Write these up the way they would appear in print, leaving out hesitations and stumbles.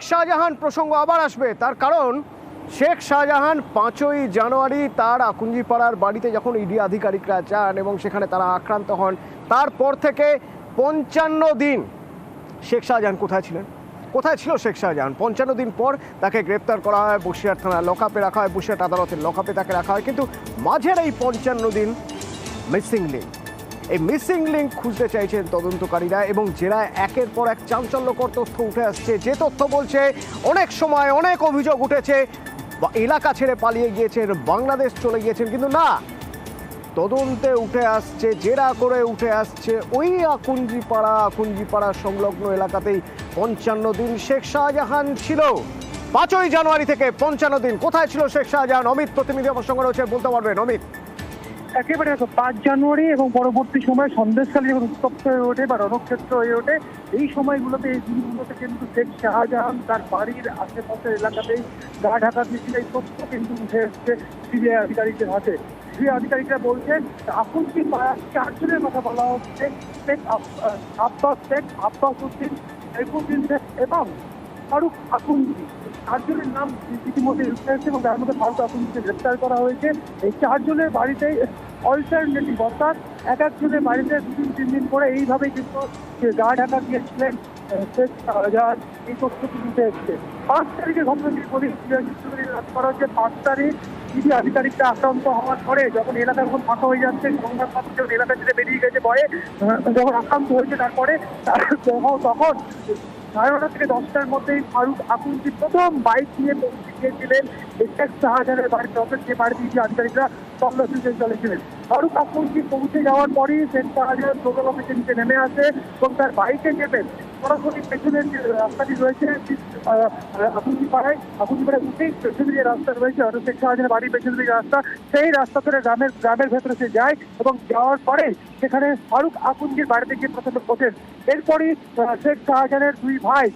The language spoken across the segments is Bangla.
শাহজাহান প্রসঙ্গ আবার আসবে, তার কারণ শেখ শাহজাহান 5ই জানুয়ারি তার আকুঞ্জিপাড়ার বাড়িতে যখন ইডি আধিকারিকরা যান এবং সেখানে তারা আক্রান্ত হন, তারপর থেকে 55 দিন শেখ শাহজাহান কোথায় ছিলেন? কোথায় ছিল শেখ শাহজাহান? 55 দিন পর তাকে গ্রেপ্তার করা হয়, বসিরহাট থানার লকআপে রাখা হয়, বসিরহাট আদালতের লকআপে তাকে রাখা হয়, কিন্তু মাঝের এই 55 দিন মিসিং লিঙ্ক, এই মিসিং লিঙ্ক খুঁজতে চাইছেন তদন্তকারীরা এবং জেরা একের পর এক চাঞ্চল্যকর তথ্য উঠে আসছে। যে তথ্য বলছে অনেক সময় অনেক অভিযোগ উঠেছে এলাকা ছেড়ে পালিয়ে গিয়েছেন, বাংলাদেশ চলে গিয়েছেন, কিন্তু না, তদন্তে উঠে আসছে, জেরা করে উঠে আসছে ওই আকুঞ্জিপাড়া সংলগ্ন এলাকাতেই 55 দিন শেখ শাহজাহান ছিল। 5ই জানুয়ারি থেকে 55 দিন কোথায় ছিল শেখ শাহজাহান? অমিত প্রতিনিধি আমার সঙ্গে রয়েছে, বলতে পারবেন অমিত? একেবারে 5 জানুয়ারি এবং পরবর্তী সময় সন্দেশখালী যখন উত্তপ্ত হয়ে ওঠে বা রণক্ষেত্র হয়ে ওঠে, এই সময়গুলোতে এই দিনগুলোতে কিন্তু শেখ শাহজাহান তার বাড়ির আশেপাশের এলাকাতেই গা ঢাকা দিয়েছিল। এই তথ্য কিন্তু উঠে এসছে সিবিআই আধিকারিকদের হাতে। সিবিআই আধিকারিকরা বলছেন আকুঞ্জি পাড়া 4 জনের কথা বলা হচ্ছে, শেখ আব্বাস উদ্দিন, সাইফুদ্দিন শেখ এবং ফারুক আকুঞ্জি। 4 জনের নাম ইতিমধ্যে উঠে এসেছে এবং তার মধ্যে ফারুক আকুঞ্জিকে গ্রেপ্তার করা হয়েছে। এই 4 জনের বাড়িতেই অল্টারনেটিভ অর্থাৎ এক একজনের বাড়িতে 2-3 দিন করে এইভাবেই কিন্তু গা ঢাকা দিয়েছিলেন শেখ শাহজাহান। এই তথ্য উঠে এসছে। 5 তারিখের ঘটনাটি করা হচ্ছে। 5 তারিখ ইডি আধিকারিকরা আক্রান্ত হওয়ার পরে যখন এলাকা যখন ফাঁকা হয়ে যাচ্ছে, সংবাদ মাধ্যম যখন এলাকা থেকে বেরিয়ে গেছে ভয়ে, যখন আক্রান্ত হয়েছে তারপরে তখন 9:30 থেকে 10টার মধ্যেই ফারুক আকুঞ্জি প্রথম বাইক নিয়ে পৌঁছে গিয়েছিলেন শেখ শাহজাহানের বাড়িতে, অর্থাৎ যে বাড়িতে ইডি আধিকারিকরা তল্লাশি চালিয়েছিলেন। ফারুক আকুঞ্জি পৌঁছে যাওয়ার পরই শেখ শাহজাহান লোকাল অফিসে নিচে নেমে আসে এবং তার বাইকে চেপে সরাসরি পেছনের যে রাস্তাটি রয়েছে আকুঞ্জিপাড়ায় উঠেই পেছনে যে রাস্তা রয়েছে, অর্থাৎ শেখ শাহজাহানের বাড়ির পেছনের যে রাস্তা, সেই রাস্তা ধরে গ্রামের ভেতরে সে যায় এবং যাওয়ার পরে সেখানে ফারুক আকুঞ্জির বাড়িতে গিয়ে প্রথমে পৌঁছেন। এরপরই শেখ শাহজাহানের 2 ভাই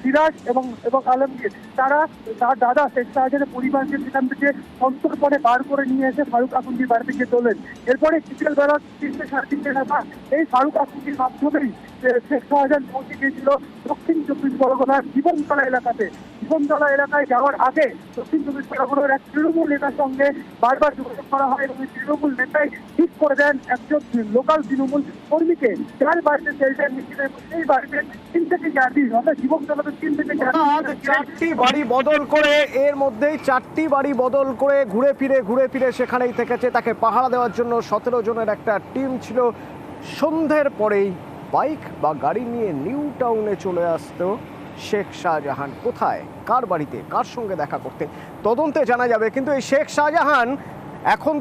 সিরাজ এবং আলমগীর, তার দাদা শেখ শাহজাহানের পরিবারকে সেখান থেকে সন্তর্পণে বার করে নিয়ে এসে ফারুক আকুঞ্জির বাড়িতে গিয়ে তোলেন। এরপরে বিকেলবেলা 3-3:30 নাগাদ এই ফারুক আকুঞ্জির মাধ্যমেই শেখ শাহজাহান পৌঁছে গিয়েছিল দক্ষিণ 24 পরগনার জীবনতলা এলাকাতে। জীবনতলা এলাকায় যাওয়ার আগে দক্ষিণ 24 পরগনার এক তৃণমূল নেতার সঙ্গে বারবার যোগাযোগ করা হয় এবং তৃণমূল নেতাই ঠিক করে দেন একজন লোকাল তৃণমূল কর্মীকে, যার বাড়িতে শেল্টার নিচ্ছিল এবং সেই বাড়িতে 3 থেকে 4 দিন, অর্থাৎ জীবনতলাতে 3 থেকে 4 4টি বাড়ি বদল করে, এর মধ্যেই 4টি বাড়ি বদল করে ঘুরে ফিরে সেখানেই থেকেছে। তাকে পাহারা দেওয়ার জন্য 17 জনের একটা টিম ছিল। সন্ধ্যের পরেই বাইক বা গাড়ি নিয়ে নিউ টাউনে চলে আসতো শেখ শাহজাহান। কোথায়, কার বাড়িতে, কার সঙ্গে দেখা করতে, তদন্তে জানা যাবে। কিন্তু এই শেখ শাহজাহান এখন